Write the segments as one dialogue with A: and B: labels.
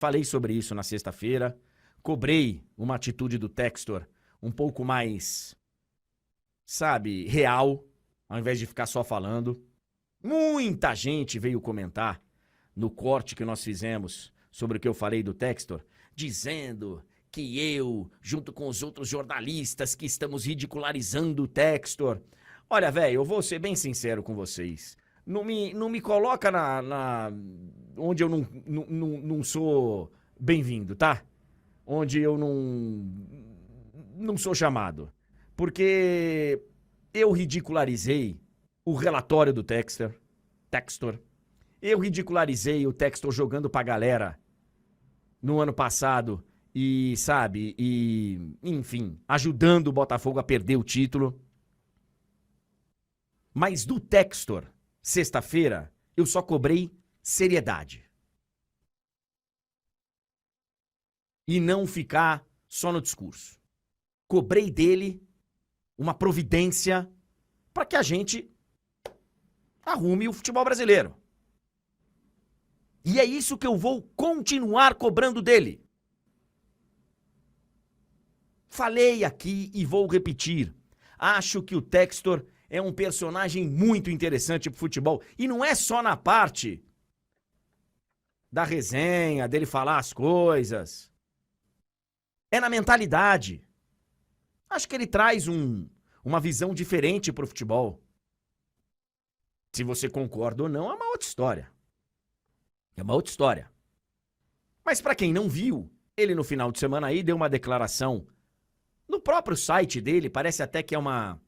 A: Falei sobre isso na sexta-feira. Cobrei uma atitude do Textor um pouco mais, sabe, real, ao invés de ficar só falando. Muita gente veio comentar no corte que nós fizemos sobre o que eu falei do Textor, dizendo que eu, junto com os outros jornalistas, que estamos ridicularizando o Textor. Olha, velho, eu vou ser bem sincero com vocês. Não me coloca onde eu não sou bem-vindo, tá? Onde eu não sou chamado. Porque eu ridicularizei o relatório do Textor. Eu ridicularizei o Textor jogando pra galera no ano passado e, sabe, enfim, ajudando o Botafogo a perder o título. Mas do Textor, sexta-feira, eu só cobrei seriedade. E não ficar só no discurso. Cobrei dele uma providência para que a gente arrume o futebol brasileiro. E é isso que eu vou continuar cobrando dele. Falei aqui e vou repetir. Acho que o Textor é um personagem muito interessante pro futebol. E não é só na parte da resenha, dele falar as coisas. É na mentalidade. Acho que ele traz uma visão diferente pro futebol. Se você concorda ou não, é uma outra história. É uma outra história. Mas para quem não viu, ele no final de semana aí deu uma declaração no próprio site dele, parece até que é uma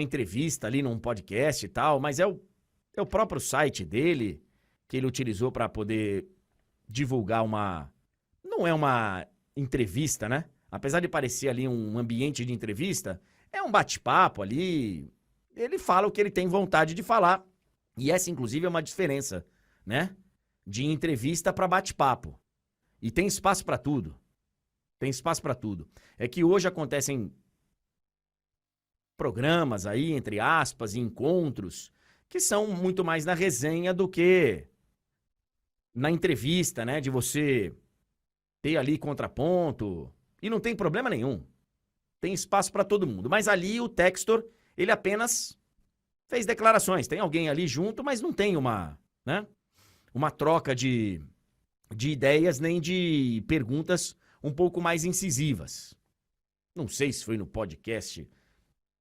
A: entrevista ali num podcast e tal, mas é o próprio site dele que ele utilizou para poder divulgar não é uma entrevista, né? Apesar de parecer ali um ambiente de entrevista, é um bate-papo ali. Ele fala o que ele tem vontade de falar. E essa, inclusive, é uma diferença, né? De entrevista para bate-papo. E tem espaço para tudo. Tem espaço para tudo. É que hoje acontecem programas aí, entre aspas, encontros, que são muito mais na resenha do que na entrevista, né? De você ter ali contraponto. E não tem problema nenhum. Tem espaço para todo mundo. Mas ali o Textor, ele apenas fez declarações. Tem alguém ali junto, mas não tem uma troca de ideias nem de perguntas um pouco mais incisivas. Não sei se foi no podcast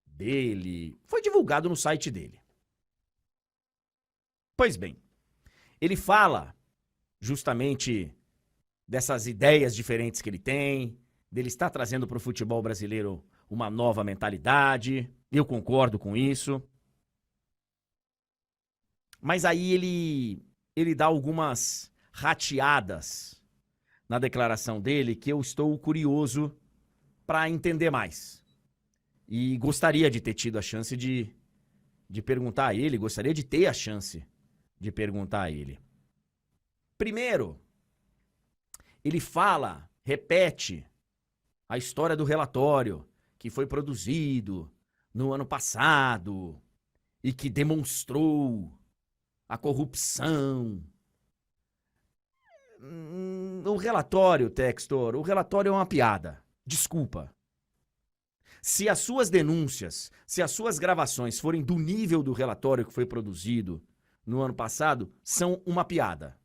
A: dele. Foi divulgado no site dele. Pois bem, ele fala justamente dessas ideias diferentes que ele tem, dele estar trazendo para o futebol brasileiro uma nova mentalidade. Eu concordo com isso. Mas aí ele dá algumas rateadas na declaração dele que eu estou curioso para entender mais. E gostaria de ter tido a chance de perguntar a ele, gostaria de ter a chance de perguntar a ele. Primeiro, ele repete a história do relatório que foi produzido no ano passado e que demonstrou a corrupção. O relatório, Textor, o relatório é uma piada. Desculpa. Se as suas denúncias, se as suas gravações forem do nível do relatório que foi produzido no ano passado, são uma piada.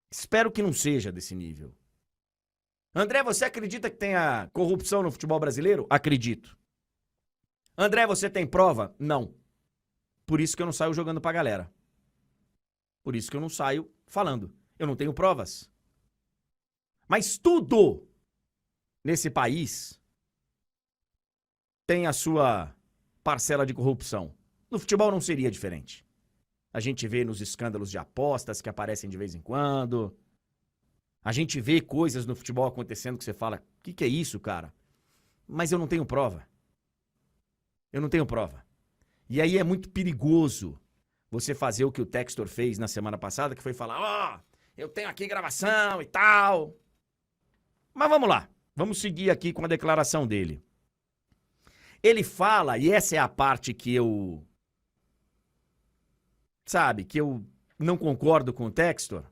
A: Espero que não seja desse nível. André, você acredita que tenha corrupção no futebol brasileiro? Acredito. André, você tem prova? Não. Por isso que eu não saio jogando pra galera. Por isso que eu não saio falando. Eu não tenho provas. Mas tudo nesse país tem a sua parcela de corrupção. No futebol não seria diferente. A gente vê nos escândalos de apostas que aparecem de vez em quando. A gente vê coisas no futebol acontecendo que você fala, o que é isso, cara? Mas eu não tenho prova. Eu não tenho prova. E aí é muito perigoso você fazer o que o Textor fez na semana passada, que foi falar, eu tenho aqui gravação e tal. Mas vamos lá. Vamos seguir aqui com a declaração dele. Ele fala, e essa é a parte que eu não concordo com o Textor,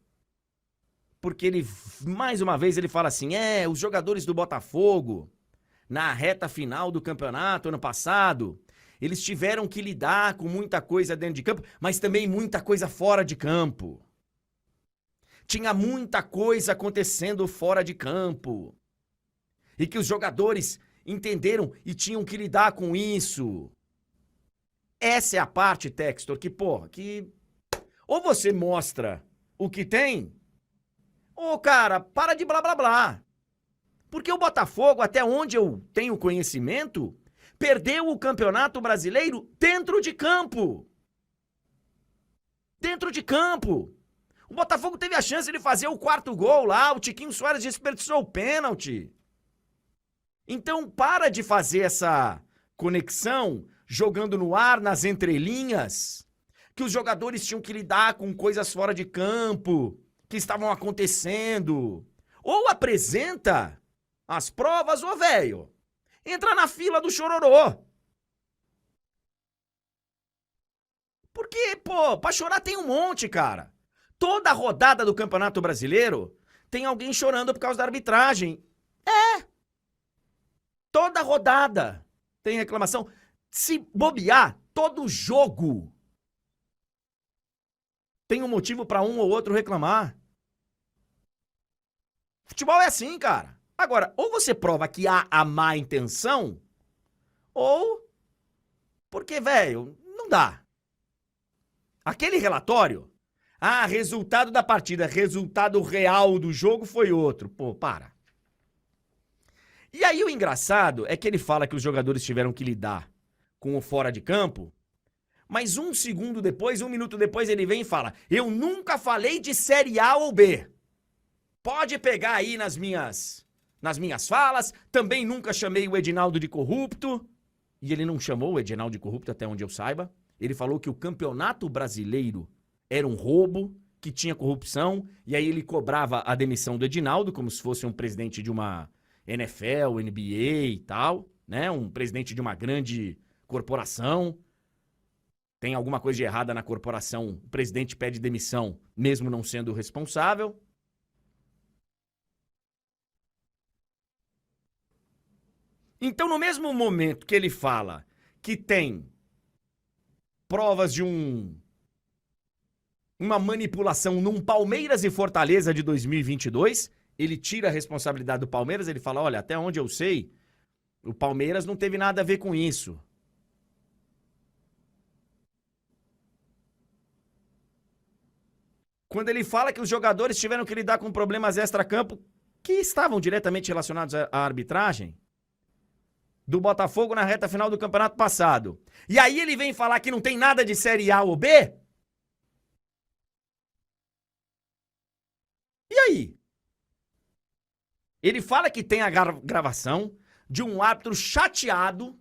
A: porque ele, mais uma vez, ele fala assim, os jogadores do Botafogo, na reta final do campeonato, ano passado, eles tiveram que lidar com muita coisa dentro de campo, mas também muita coisa fora de campo. Tinha muita coisa acontecendo fora de campo. E que os jogadores entenderam e tinham que lidar com isso. Essa é a parte, Textor, que, porra, que... Ou você mostra o que tem, ou, cara, para de blá, blá, blá. Porque o Botafogo, até onde eu tenho conhecimento, perdeu o Campeonato Brasileiro dentro de campo. Dentro de campo. O Botafogo teve a chance de fazer o 4º gol lá, o Tiquinho Soares desperdiçou o pênalti. Então, para de fazer essa conexão, jogando no ar, nas entrelinhas, que os jogadores tinham que lidar com coisas fora de campo, que estavam acontecendo. Ou apresenta as provas, ou velho, entra na fila do chororô. Porque, pô, pra chorar tem um monte, cara. Toda rodada do Campeonato Brasileiro tem alguém chorando por causa da arbitragem. Toda rodada tem reclamação. Se bobear, todo jogo tem um motivo pra um ou outro reclamar. Futebol é assim, cara. Agora, ou você prova que há a má intenção, ou... Porque, velho, não dá. Aquele relatório... resultado da partida, resultado real do jogo foi outro. Pô, para. E aí o engraçado é que ele fala que os jogadores tiveram que lidar com o fora de campo, mas um minuto depois ele vem e fala, eu nunca falei de Série A ou B. Pode pegar aí nas minhas falas, também nunca chamei o Edinaldo de corrupto, e ele não chamou o Edinaldo de corrupto até onde eu saiba. Ele falou que o Campeonato Brasileiro era um roubo, que tinha corrupção, e aí ele cobrava a demissão do Edinaldo, como se fosse um presidente de uma NFL, NBA e tal, né? Um presidente de uma grande corporação. Tem alguma coisa de errada na corporação, o presidente pede demissão, mesmo não sendo responsável. Então, no mesmo momento que ele fala que tem provas de uma manipulação num Palmeiras e Fortaleza de 2022, ele tira a responsabilidade do Palmeiras, ele fala, olha, até onde eu sei, o Palmeiras não teve nada a ver com isso. Quando ele fala que os jogadores tiveram que lidar com problemas extra-campo que estavam diretamente relacionados à arbitragem do Botafogo na reta final do campeonato passado. E aí ele vem falar que não tem nada de Série A ou B? E aí? Ele fala que tem a gravação de um árbitro chateado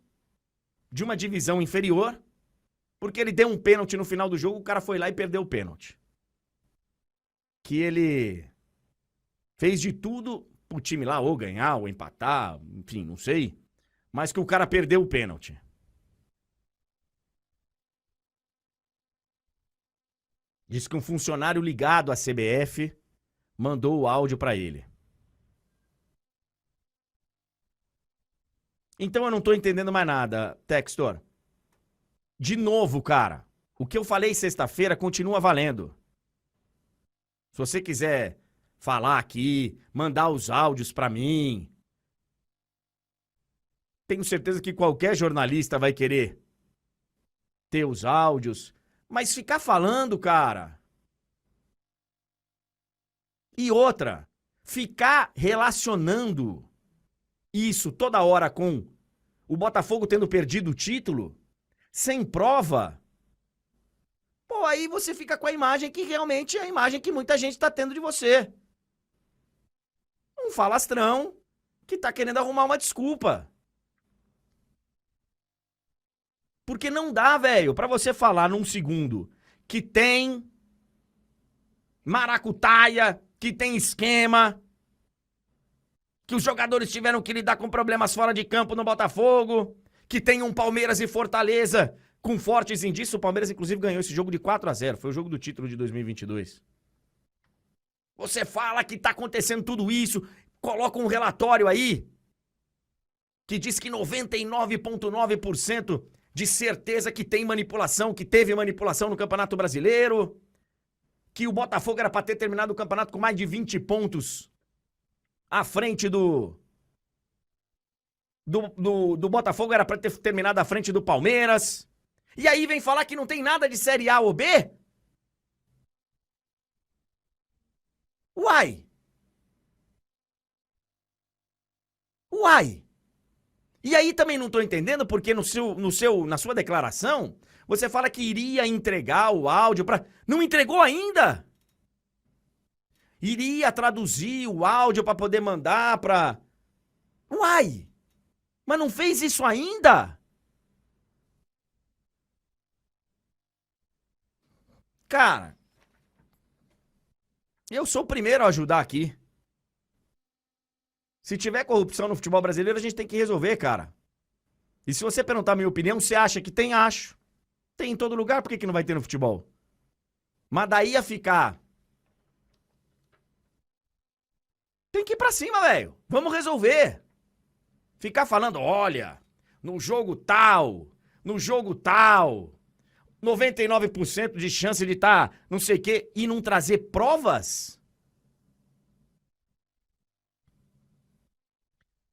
A: de uma divisão inferior, porque ele deu um pênalti no final do jogo, o cara foi lá e perdeu o pênalti. Que ele fez de tudo pro time lá ou ganhar, ou empatar, enfim, não sei, mas que o cara perdeu o pênalti. Diz que um funcionário ligado à CBF mandou o áudio pra ele. Então eu não tô entendendo mais nada, Textor. De novo, cara, o que eu falei sexta-feira continua valendo. Se você quiser falar aqui, mandar os áudios pra mim, tenho certeza que qualquer jornalista vai querer ter os áudios, mas ficar falando, cara. E outra, ficar relacionando isso toda hora com o Botafogo tendo perdido o título, sem prova, pô, aí você fica com a imagem que realmente é a imagem que muita gente tá tendo de você. Um falastrão que tá querendo arrumar uma desculpa. Porque não dá, velho, pra você falar num segundo que tem maracutaia, que tem esquema, que os jogadores tiveram que lidar com problemas fora de campo no Botafogo, que tem um Palmeiras e Fortaleza com fortes indícios. O Palmeiras, inclusive, ganhou esse jogo de 4-0. Foi o jogo do título de 2022. Você fala que tá acontecendo tudo isso, coloca um relatório aí que diz que 99,9% de certeza que tem manipulação, que teve manipulação no Campeonato Brasileiro, que o Botafogo era para ter terminado o campeonato com mais de 20 pontos à frente do Botafogo, era para ter terminado à frente do Palmeiras. E aí vem falar que não tem nada de Série A ou B? Uai! E aí também não tô entendendo porque na sua declaração, você fala que iria entregar o áudio para... Não entregou ainda? Iria traduzir o áudio para poder mandar para... Uai! Mas não fez isso ainda? Cara, eu sou o primeiro a ajudar aqui. Se tiver corrupção no futebol brasileiro, a gente tem que resolver, cara. E se você perguntar a minha opinião, você acha que tem? Acho. Tem em todo lugar, por que não vai ter no futebol? Mas daí a ficar... Tem que ir pra cima, velho. Vamos resolver. Ficar falando, olha, no jogo tal, 99% de chance de estar não sei o quê, e não trazer provas?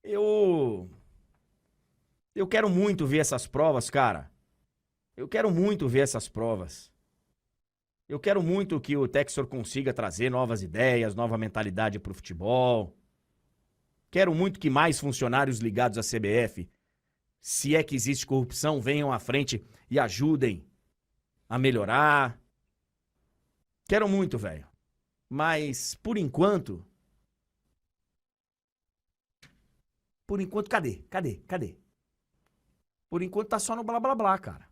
A: Eu quero muito ver essas provas, cara. Eu quero muito ver essas provas. Eu quero muito que o Textor consiga trazer novas ideias, nova mentalidade pro futebol. Quero muito que mais funcionários ligados à CBF, se é que existe corrupção, venham à frente e ajudem a melhorar. Quero muito, velho. Mas, por enquanto, cadê? Por enquanto tá só no blá blá blá, cara.